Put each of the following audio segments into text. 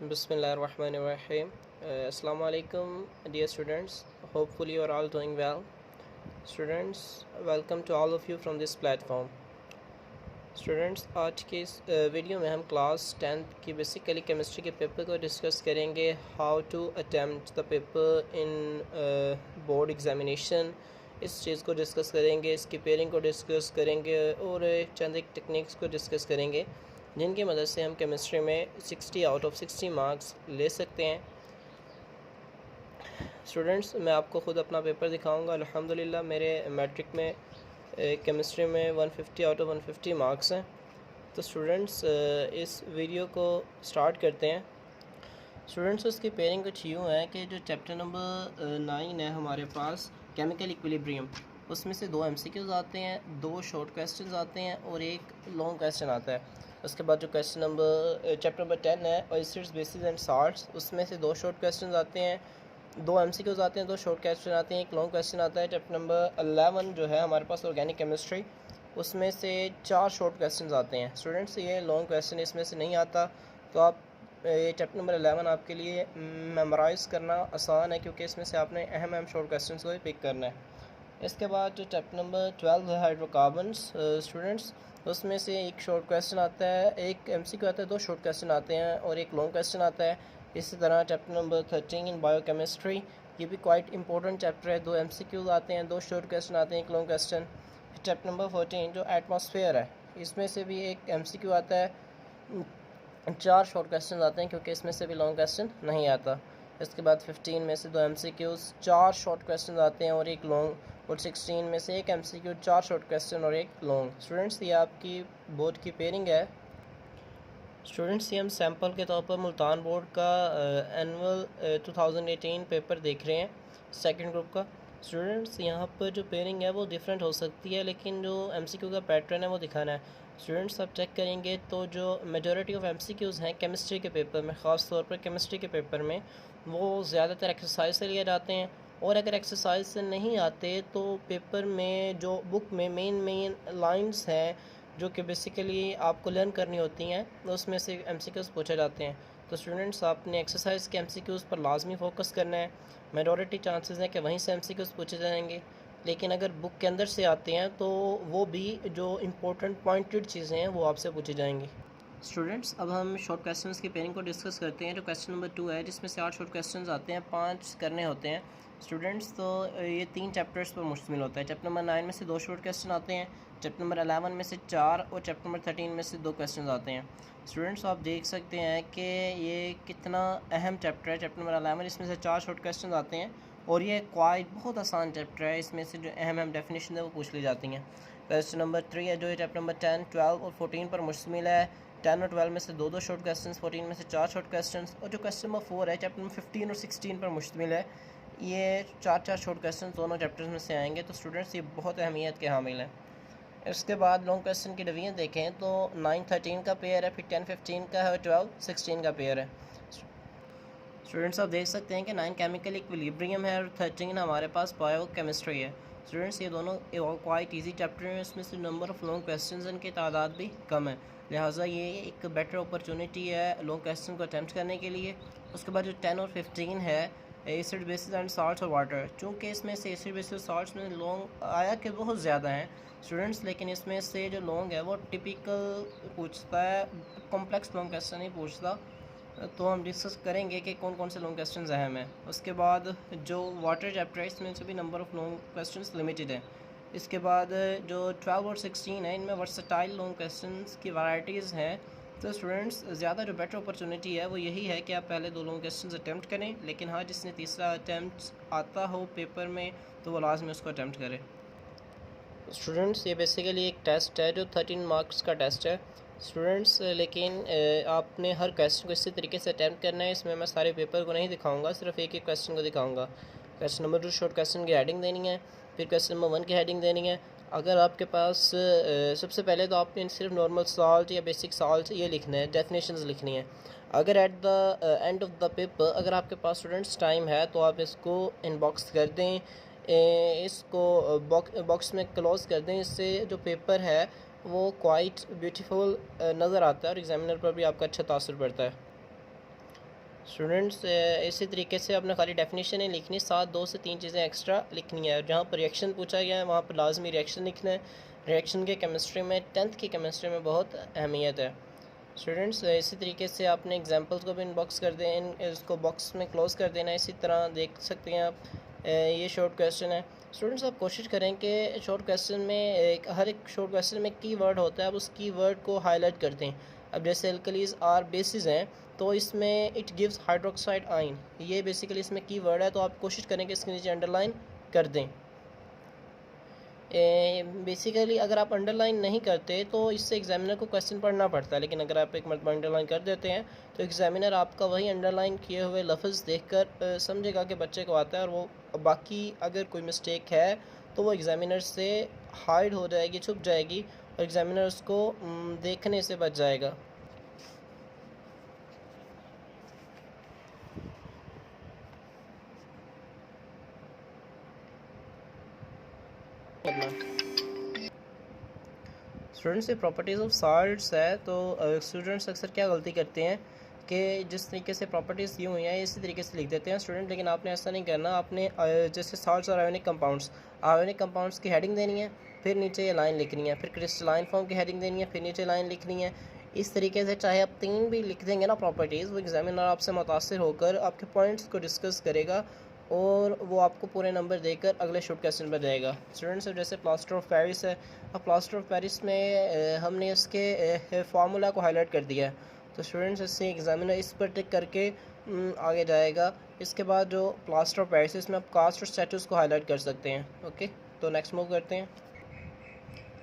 Bismillahirrahmanirrahim. Assalamu alaikum, dear students. Hopefully, you are all doing well. Students, welcome to all of you from this platform. Students, आज के इस video में हम class 10th की basically chemistry के paper को discuss करेंगे. How to attempt the paper in board examination, इस चीज़ को डिस्कस करेंगे. इसकी पेयरिंग को डिस्कस करेंगे और चंद एक टेक्निक्स को डिस्कस करेंगे जिनकी मदद से हम केमिस्ट्री में 60 आउट ऑफ 60 मार्क्स ले सकते हैं. स्टूडेंट्स, मैं आपको ख़ुद अपना पेपर दिखाऊंगा. अल्हम्दुलिल्लाह मेरे मैट्रिक में केमिस्ट्री में 150 आउट ऑफ 150 मार्क्स हैं. तो स्टूडेंट्स, इस वीडियो को स्टार्ट करते हैं. स्टूडेंट्स, उसकी पेयरिंग कुछ यूँ है कि जो चैप्टर नंबर 9 है हमारे पास, केमिकल इक्विलिब्रियम, उसमें से 2 MCQs आते हैं, 2 शॉर्ट क्वेश्चंस आते हैं और एक लॉन्ग क्वेश्चन आता है. उसके बाद जो क्वेश्चन नंबर चैप्टर नंबर 10 है, ऑयस्टर्स, बेसिस एंड साल्ट्स, उसमें से 2 शॉर्ट क्वेश्चंस आते हैं, 2 MCQs आते हैं, 2 शॉर्ट क्वेश्चन आते हैं, एक लॉन्ग क्वेश्चन आता है. चैप्टर नंबर 11 जो है हमारे पास, ऑर्गेनिक केमिस्ट्री, उसमें से 4 शॉर्ट क्वेश्चन आते हैं. स्टूडेंट्स, ये लॉन्ग क्वेश्चन इसमें से नहीं आता, तो आप ये चैप्टर नंबर 11 आपके लिए मेमोराइज़ करना आसान है क्योंकि इसमें से आपने अहम शॉर्ट क्वेश्चन को ही पिक करना है. इसके बाद जो चैप्टर नंबर 12 है, हाइड्रोकार्बन्स, स्टूडेंट्स, उसमें से एक शॉर्ट क्वेश्चन आता है, एक MCQ आता है, 2 शॉर्ट क्वेश्चन आते हैं और एक लॉन्ग क्वेश्चन आता है. इसी तरह चैप्टर नंबर 13 बायोकेमिस्ट्री, ये भी क्वाइट इंपॉर्टेंट चैप्टर है. 2 MCQ आते हैं, 2 शॉर्ट क्वेश्चन आते हैं, एक लॉन्ग क्वेश्चन. चैप्टर नंबर 14 जो एटमॉस्फेयर है, इसमें से भी एक MCQ आता है, 4 शॉर्ट क्वेश्चन आते हैं क्योंकि इसमें से भी लॉन्ग क्वेश्चन नहीं आता. इसके बाद 15 में से 2 MCQs, 4 शॉर्ट क्वेश्चन आते हैं और एक लॉन्ग. और 16 में से एक MCQ, 4 शॉर्ट क्वेश्चन और एक लॉन्ग. स्टूडेंट्स, ये आपकी बोर्ड की पेयरिंग है. स्टूडेंट्स, ये हम सैम्पल के तौर पर मुल्तान बोर्ड का एनुअल 2018 पेपर देख रहे हैं, सेकंड ग्रुप का. स्टूडेंट्स, यहाँ पर जो पेयरिंग है वो डिफरेंट हो सकती है, लेकिन जो MCQ का पैटर्न है वो दिखाना है. स्टूडेंट्स, आप चेक करेंगे तो जो मेजॉरिटी ऑफ MCQs हैं केमिस्ट्री के पेपर में, ख़ास तौर पर केमिस्ट्री के पेपर में, वो ज़्यादातर एक्सरसाइज से लिए जाते हैं. और अगर एक्सरसाइज से नहीं आते तो पेपर में जो बुक में मेन लाइंस हैं जो कि बेसिकली आपको लर्न करनी होती हैं, उसमें से MCQs पूछे जाते हैं. तो स्टूडेंट्स, आपने एक्सरसाइज के MCQs पर लाजमी फ़ोकस करना है. मेजॉरिटी चांसेस हैं कि वहीं से MCQs पूछे जाएंगे, लेकिन अगर बुक के अंदर से आते हैं तो वो भी जो इम्पोर्टेंट पॉइंटेड चीज़ें हैं वो आपसे पूछी जाएंगी. स्टूडेंट्स, अब हम शॉर्ट क्वेश्चंस की पेयरिंग को डिस्कस करते हैं. जो क्वेश्चन नंबर 2 है, जिसमें से 8 शॉर्ट क्वेश्चंस आते हैं, 5 करने होते हैं. स्टूडेंट्स, तो ये 3 चैप्टर्स पर मुश्तमिल होता है. चैप्टर नंबर 9 में से 2 शॉर्ट क्वेश्चन आते हैं, चैप्टर नंबर 11 में से 4 और चैप्टर नंबर 13 में से 2 क्वेश्चन आते हैं. स्टूडेंट्स, आप देख सकते हैं कि ये कितना अहम चैप्टर है. चैप्टर नंबर 11, इसमें से 4 शॉर्ट क्वेश्चन आते हैं और ये क्वाइट बहुत आसान चैप्टर है. इसमें से जो अहम डेफिनेशन है वो पूछ ली जाती हैं. क्वेश्चन नंबर 3 है, जो है चैप्टर नंबर 10, 12 और 14 पर मुश्तमिल है. 10 और 12 में से 2 शॉर्ट क्वेश्चन, 14 में से 4 शॉर्ट क्वेश्चन. और जो क्वेश्चन नंबर 4 है, चैप्टर नंबर 15 और 16 पर मुश्तमिल है. ये 4 शॉर्ट क्वेश्चन दोनों चैप्टर्स में से आएंगे. तो स्टूडेंट्स, ये बहुत अहमियत के हामिल हैं. इसके बाद लॉन्ग क्वेश्चन की डिवीजन देखें तो 9-13 का पेयर है, फिर 10-15 का है और 12-16 का पेयर है. स्टूडेंट्स, आप देख सकते हैं कि 9 केमिकल इक्विलिब्रियम है और 13 हमारे पास बायो केमिस्ट्री है. स्टूडेंट्स, ये दोनों क्वाइट इजी चैप्टर हैं. इसमें से नंबर ऑफ़ लॉन्ग क्वेश्चंस इनकी तादाद भी कम है, लिहाजा ये एक बेटर अपॉर्चुनिटी है लॉन्ग क्वेश्चन को अटैम्प्ट करने के लिए. उसके बाद जो 10 और 15 है, एसिड, बेसिस एंड साल्ट्स और वाटर, चूँकि इसमें से एसिड, बेसिस, साल्ट्स में लॉन्ग आया कि बहुत ज़्यादा हैं स्टूडेंट्स, लेकिन इसमें से जो लॉन्ग है वो टिपिकल पूछता है, कॉम्प्लेक्स लॉन्ग क्वेश्चन नहीं पूछता. तो हम डिस्कस करेंगे कि कौन कौन से लॉन्ग क्वेश्चंस अहम हैं. उसके बाद जो वाटर चैप्टर है, इसमें से भी number of long questions limited है. इसके बाद जो 12 और 16 है, इनमें वर्सटाइल लॉन्ग क्वेश्चंस की वैराइटीज़ हैं. तो स्टूडेंट्स, ज़्यादा जो बेटर अपॉर्चुनिटी है वो यही है कि आप पहले 2 लॉन्ग क्वेश्चंस अटैम्प्ट करें, लेकिन हाँ, जिसने तीसरा अटैम्प्ट आता हो पेपर में तो वो लाजमी उसको अटैम्प्ट करें. स्टूडेंट्स, ये बेसिकली एक टेस्ट है जो 13 मार्क्स का टेस्ट है. स्टूडेंट्स, लेकिन आपने हर क्वेश्चन को इसी तरीके से अटैम्प्ट करना है. इसमें मैं सारे पेपर को नहीं दिखाऊंगा, सिर्फ एक क्वेश्चन को दिखाऊंगा. क्वेश्चन नंबर 2 शॉर्ट क्वेश्चन की हेडिंग देनी है, फिर क्वेश्चन नंबर 1 की हेडिंग देनी है. अगर आपके पास सबसे पहले तो आपने सिर्फ नॉर्मल साल्ट या बेसिक साल्ट ये लिखना है, डेफिनेशंस लिखनी है. अगर at the end of the paper अगर आपके पास स्टूडेंट्स टाइम है तो आप इसको इनबॉक्स कर दें, इसको बॉक्स में क्लोज़ कर दें. इससे जो पेपर है वो क्वाइट ब्यूटीफुल नज़र आता है और एग्ज़ामिनर पर भी आपका अच्छा तासुर पड़ता है. स्टूडेंट्स इसी तरीके से अपना खाली डेफिनेशन ही लिखनी, साथ 2 से 3 चीज़ें एक्स्ट्रा लिखनी है। जहाँ पर रिएक्शन पूछा गया है वहाँ पर लाजमी रिएक्शन लिखना है। रिएक्शन के केमिस्ट्री में 10th की केमिस्ट्री में बहुत अहमियत है। स्टूडेंट्स इसी तरीके से आपने एग्जांपल्स को भी इनबॉक्स कर दें, इसको बॉक्स में क्लोज़ कर देना। इसी तरह देख सकते हैं आप, ये शॉर्ट क्वेश्चन है। स्टूडेंट्स आप कोशिश करें कि शॉर्ट क्वेश्चन में हर एक शॉर्ट क्वेश्चन में की वर्ड होता है, आप उस की वर्ड को हाईलाइट कर दें। अब जैसे एल्कलीज आर बेसिस हैं, तो इसमें इट गिव्स हाइड्रोक्साइड आयन, ये बेसिकली इसमें की वर्ड है, तो आप कोशिश करें कि इसके नीचे अंडरलाइन कर दें। बेसिकली अगर आप अंडरलाइन नहीं करते तो इससे एग्जामिनर को क्वेश्चन पढ़ना पड़ता है, लेकिन अगर आप एक मरतबा अंडरलाइन कर देते हैं तो एग्जामिनर आपका वही अंडरलाइन किए हुए लफ्ज़ देखकर समझेगा कि बच्चे को आता है, और वो बाकी अगर कोई मिस्टेक है तो वो एग्जामिनर से हाइड हो जाएगी, छुप जाएगी, और एग्जामिनर उसको देखने से बच जाएगा। स्टूडेंट्स ये प्रॉपर्टीज़ ऑफ साल्ट्स है, तो स्टूडेंट्स अक्सर क्या गलती करते हैं कि जिस तरीके से प्रॉपर्टीज़ दी हुई हैं इसी तरीके से लिख देते हैं स्टूडेंट, लेकिन आपने ऐसा नहीं करना। आपने जैसे साल्ट्स और आयोनिक कंपाउंड्स की हेडिंग देनी है, फिर नीचे ये लाइन लिखनी है, फिर क्रिस्टलाइन फॉर्म की हेडिंग देनी है, फिर नीचे लाइन लिखनी है। इस तरीके से चाहे आप 3 भी लिख देंगे ना प्रॉपर्टीज़, वो एग्जामिनर आपसे मुतासिर होकर आपके पॉइंट्स को डिस्कस करेगा और वो आपको पूरे नंबर देकर अगले शॉर्ट क्वेश्चन पर जाएगा। स्टूडेंट्स जैसे प्लास्टर ऑफ पेरिस है, अब प्लास्टर ऑफ पेरिस में हमने इसके फार्मूला को हाईलाइट कर दिया है, तो स्टूडेंट्स इससे एग्जामिनर इस पर टिक करके आगे जाएगा। इसके बाद जो प्लास्टर ऑफ पेरिस इसमें आप कास्ट और स्टेटस को हाईलाइट कर सकते हैं। ओके, तो नेक्स्ट मूव करते हैं।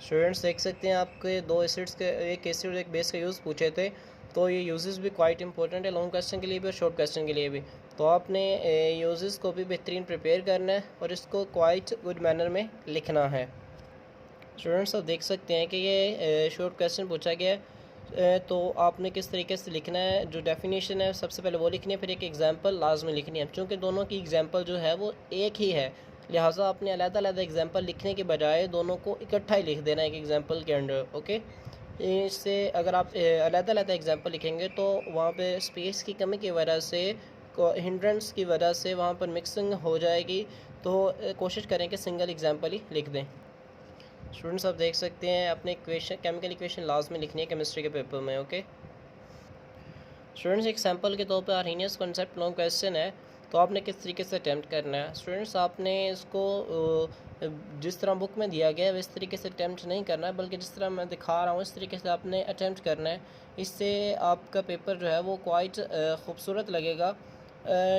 स्टूडेंट्स देख सकते हैं आपके 2 एसिड्स के, एक एसिड और एक बेस का यूज़ पूछे थे, तो ये यूजेस भी क्वाइट इंपॉर्टेंट है लॉन्ग क्वेश्चन के लिए भी और शॉर्ट क्वेश्चन के लिए भी। तो आपने यूजेस को भी बेहतरीन प्रिपेयर करना है और इसको क्वाइट गुड मैनर में लिखना है। स्टूडेंट्स आप देख सकते हैं कि ये शॉर्ट क्वेश्चन पूछा गया है, तो आपने किस तरीके से लिखना है। जो डेफिनेशन है सबसे पहले वो लिखनी है, फिर एक एग्जांपल लाजमी लिखनी है। चूँकि दोनों की एग्जांपल जो है वो एक ही है, लिहाजा आपने अलग-अलग एग्जांपल लिखने के बजाय दोनों को इकट्ठा ही लिख देना है एक एग्जांपल के अंडर। ओके, इससे अगर आप अलग-अलग एग्जांपल लिखेंगे तो वहाँ पे स्पेस की कमी की वजह से, हिंड्रेंस की वजह से वहाँ पर मिक्सिंग हो जाएगी, तो कोशिश करें कि सिंगल एग्जांपल ही लिख दें। स्टूडेंट्स आप देख सकते हैं अपने इक्वेशन, केमिकल इक्वेशन लाजमी लिखनी है केमिस्ट्री के पेपर में। ओके स्टूडेंट्स, एक सैम्पल के तौर पर आर्हीनियस कॉन्सेप्ट लॉन्ग क्वेश्चन है, तो आपने किस तरीके से अटैम्प्ट करना है। स्टूडेंट्स आपने इसको जिस तरह बुक में दिया गया है इस तरीके से अटैम्प्ट नहीं करना है, बल्कि जिस तरह मैं दिखा रहा हूँ इस तरीके से आपने अटैम्प्ट करना है। इससे आपका पेपर जो है वो क्वाइट ख़ूबसूरत लगेगा।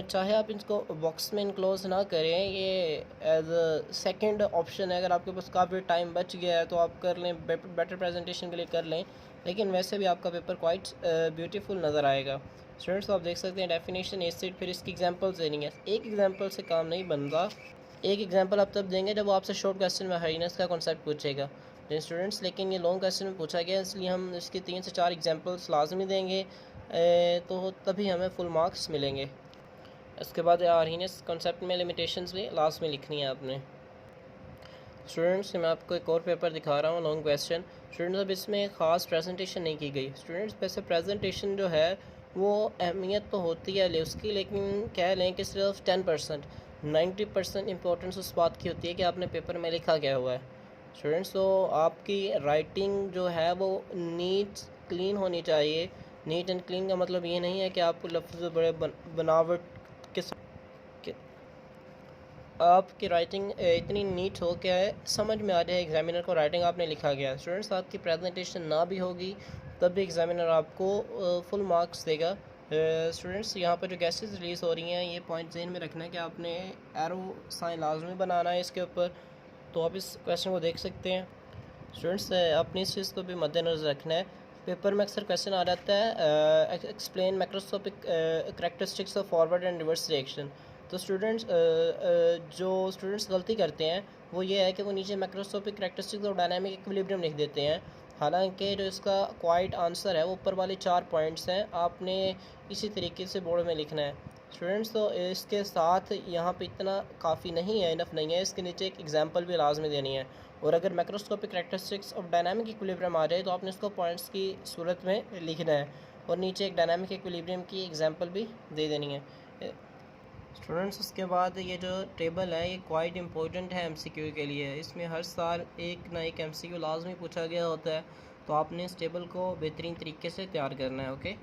चाहे आप इसको बॉक्स में इनक्लोज ना करें, ये एज अ सेकेंड ऑप्शन है। अगर आपके पास काफ़ी टाइम बच गया है तो आप कर लें, बेटर प्रेजेंटेशन के लिए कर लें, लेकिन वैसे भी आपका पेपर क्वाइट ब्यूटीफुल नज़र आएगा। स्टूडेंट्स आप देख सकते हैं डेफिनेशन एसिड, फिर इसकी एग्जांपल्स देनी है। एक एग्जांपल से काम नहीं बनता, एक एग्जांपल आप तब देंगे जब वो आपसे शॉर्ट क्वेश्चन में हार्डनेस का कॉन्सेप्ट पूछेगा। स्टूडेंट्स लेकिन ये लॉन्ग क्वेश्चन में पूछा गया, इसलिए हम इसकी 3 से 4 एग्जांपल्स लाजमी देंगे, तो तभी हमें फुल मार्क्स मिलेंगे। इसके बाद हार्डनेस कॉन्सेप्ट में लिमिटेशंस भी लास्ट में लिखनी है आपने। स्टूडेंट्स मैं आपको एक और पेपर दिखा रहा हूँ लॉन्ग क्वेश्चन। स्टूडेंट्स अब इसमें ख़ास प्रेजेंटेशन नहीं की गई। स्टूडेंट्स वैसे प्रेजेंटेशन जो है वो अहमियत तो होती है उसकी, लेकिन कह लें कि सिर्फ 10%, 90% इम्पोर्टेंस उस बात की होती है कि आपने पेपर में लिखा क्या हुआ है। स्टूडेंट्स तो आपकी राइटिंग जो है वो नीट क्लीन होनी चाहिए। नीट एंड क्लीन का मतलब ये नहीं है कि आपको लफ्ज़ बड़े बनावट के आपकी राइटिंग इतनी नीट हो क्या है समझ में आ जाए एग्जामिनर को राइटिंग आपने लिखा गया। स्टूडेंट्स आपकी प्रेजेंटेशन ना भी होगी तब भी एग्जामिनर आपको फुल मार्क्स देगा। स्टूडेंट्स यहाँ पर जो गैसेस रिलीज़ हो रही हैं ये पॉइंट ज़हन में रखना है कि आपने एरो साइन लाजमी बनाना है इसके ऊपर, तो आप इस क्वेश्चन को देख सकते हैं। स्टूडेंट्स अपनी इस चीज़ को भी मद्देनज़र रखना है। पेपर में अक्सर क्वेश्चन आ जाता है explain macroscopic characteristics of forward and reverse reaction. तो स्टूडेंट्स जो स्टूडेंट्स गलती करते हैं वो ये है कि वो नीचे मैक्रोस्कोपिक करैक्टरिस्टिक्स और डायनामिक इक्विलिब्रियम लिख देते हैं, हालांकि जो इसका क्वाइट आंसर है वो ऊपर वाले 4 पॉइंट्स हैं, आपने इसी तरीके से बोर्ड में लिखना है। स्टूडेंट्स तो इसके साथ यहाँ पे इतना काफ़ी नहीं है, इनफ नहीं है, इसके नीचे एक एग्जांपल भी लाजमी देनी है। और अगर macroscopic characteristics of dynamic equilibrium आ जाए तो आपने इसको पॉइंट्स की सूरत में लिखना है। और नीचे एक डायनामिक इक्विलिब्रियम की एग्जांपल भी दे देनी है। स्टूडेंट्स उसके बाद ये जो टेबल है ये क्वाइट इम्पोर्टेंट है एमसीक्यू के लिए। इसमें हर साल एक ना एक एमसीक्यू लाजमी पूछा गया होता है, तो आपने इस टेबल को बेहतरीन तरीके से तैयार करना है। ओके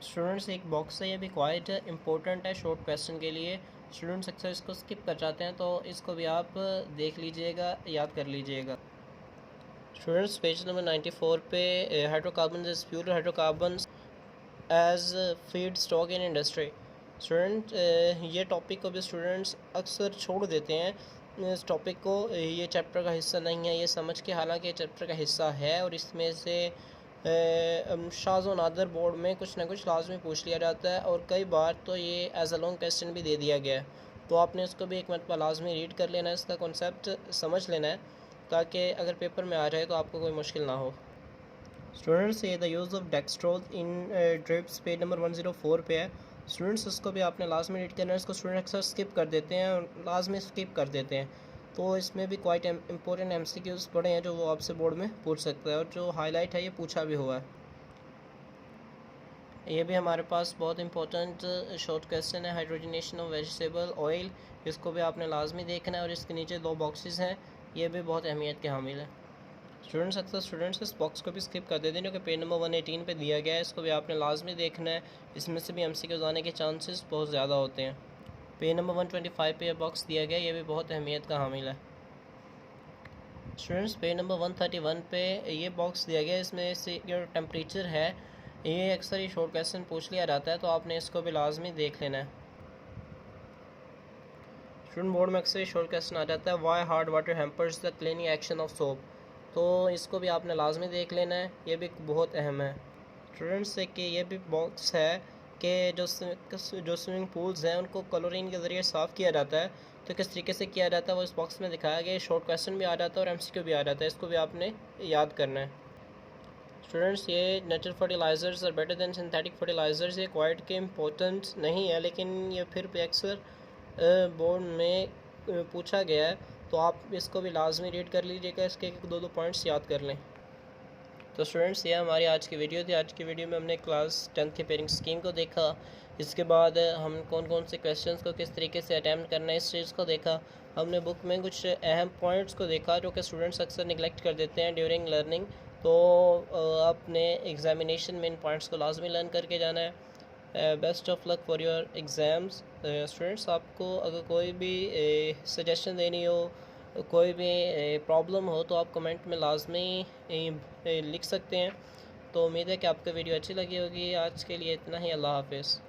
स्टूडेंट्स, एक बॉक्स है, ये भी क्वाइट इम्पोर्टेंट है शॉर्ट क्वेश्चन के लिए। स्टूडेंट्स अक्सर इसको स्किप कर जाते हैं, तो इसको भी आप देख लीजिएगा, याद कर लीजिएगा। स्टूडेंट्स पेज नंबर 94 पे hydrocarbon is pure hydrocarbon as feedstock in industry. Student ये टॉपिक को भी स्टूडेंट्स अक्सर छोड़ देते हैं इस टॉपिक को। ये चैप्टर का हिस्सा नहीं है ये समझ के, हालांकि चैप्टर का हिस्सा है और इसमें से शाज़ व नादर बोर्ड में कुछ ना कुछ लाजमी पूछ लिया जाता है और कई बार तो ये एज अ लॉन्ग क्वेश्चन भी दे दिया गया है। तो आपने इसको भी एक मरतबा लाजमी रीड कर लेना है, इसका कॉन्सेप्ट समझ लेना है, ताकि अगर पेपर में आ जाए तो आपको कोई मुश्किल ना हो। स्टूडेंट्स ये the use of dextrose in drips page number 104 पे है। स्टूडेंट्स इसको भी आपने लाजमी रीड करना है। इसको स्टूडेंट अक्सर स्किप कर देते हैं और लाजमी स्किप कर देते हैं, तो इसमें भी क्वाइट इंपॉर्टेंट एमसीक्यूज़ पड़े हैं जो वो आपसे बोर्ड में पूछ सकता है, और जो हाईलाइट है ये पूछा भी हुआ है। ये भी हमारे पास बहुत इंपॉर्टेंट शॉर्ट क्वेश्चन है, हाइड्रोजनेशन ऑफ वेजिटेबल ऑयल। इसको भी आपने लाजमी देखना है और इसके नीचे 2 बॉक्सेस हैं, ये भी बहुत अहमियत के हामिल है। स्टूडेंट्स अक्सर स्टूडेंट्स इस बॉक्स को भी स्किप कर देते हैं, जो कि पेज नंबर 118 पे दिया गया है। इसको भी आपने लाजमी देखना है, इसमें से भी एमसीक्यूज़ आने के चांसेस बहुत ज़्यादा होते हैं। पेज नंबर 125 पे यह बॉक्स दिया गया है, ये भी बहुत अहमियत का हामिल है। स्टूडेंट्स पेज नंबर 131 पे ये बॉक्स दिया गया है, इसमें से जो टेम्परेचर है ये अक्सर ये शॉर्ट क्वेश्चन पूछ लिया जाता है, तो आपने इसको भी लाजमी देख लेना है। स्टूडेंट बोर्ड में अक्सर शॉर्ट क्वेश्चन आ जाता है, why hard water hampers the cleaning action of soap. तो इसको भी आपने लाजमी देख लेना है, ये भी बहुत अहम है। स्टूडेंट्स से कि ये भी बॉक्स है कि जो स्विमिंग पूल्स हैं उनको क्लोरीन के ज़रिए साफ़ किया जाता है, तो किस तरीके से किया जाता है वो इस बॉक्स में दिखाया गया है। शॉर्ट क्वेश्चन भी आ जाता है और एमसीक्यू भी आ जाता है, इसको भी आपने याद करना है। स्टूडेंट्स ये नेचुरल फर्टिलाइज़र्स और बेटर दैन सिंथेटिक फर्टिलाइज़र्स ये क्वाइट के इम्पोर्टेंट नहीं है, लेकिन ये फिर भी अक्सर बोर्ड में पूछा गया है, तो आप इसको भी लाजमी रीड कर लीजिएगा, इसके 1-2 पॉइंट्स याद कर लें। तो स्टूडेंट्स ये हमारी आज की वीडियो थी। आज की वीडियो में हमने क्लास 10 के पेयरिंग स्कीम को देखा, इसके बाद हम कौन कौन से क्वेश्चंस को किस तरीके से अटैम्प्ट करना है इस चीज़ को देखा। हमने बुक में कुछ अहम पॉइंट्स को देखा जो कि स्टूडेंट्स अक्सर निगलेक्ट कर देते हैं ड्यूरिंग लर्निंग, तो आपने एग्जामिनेशन में इन पॉइंट्स को लाजमी लर्न करके जाना है। Best of luck for your exams. Students आपको अगर कोई भी सजेशन देनी हो, कोई भी प्रॉब्लम हो, तो आप कमेंट में लाजमी लिख सकते हैं। तो उम्मीद है कि आपको वीडियो अच्छी लगी होगी। आज के लिए इतना ही। अल्लाह हाफ़िज़।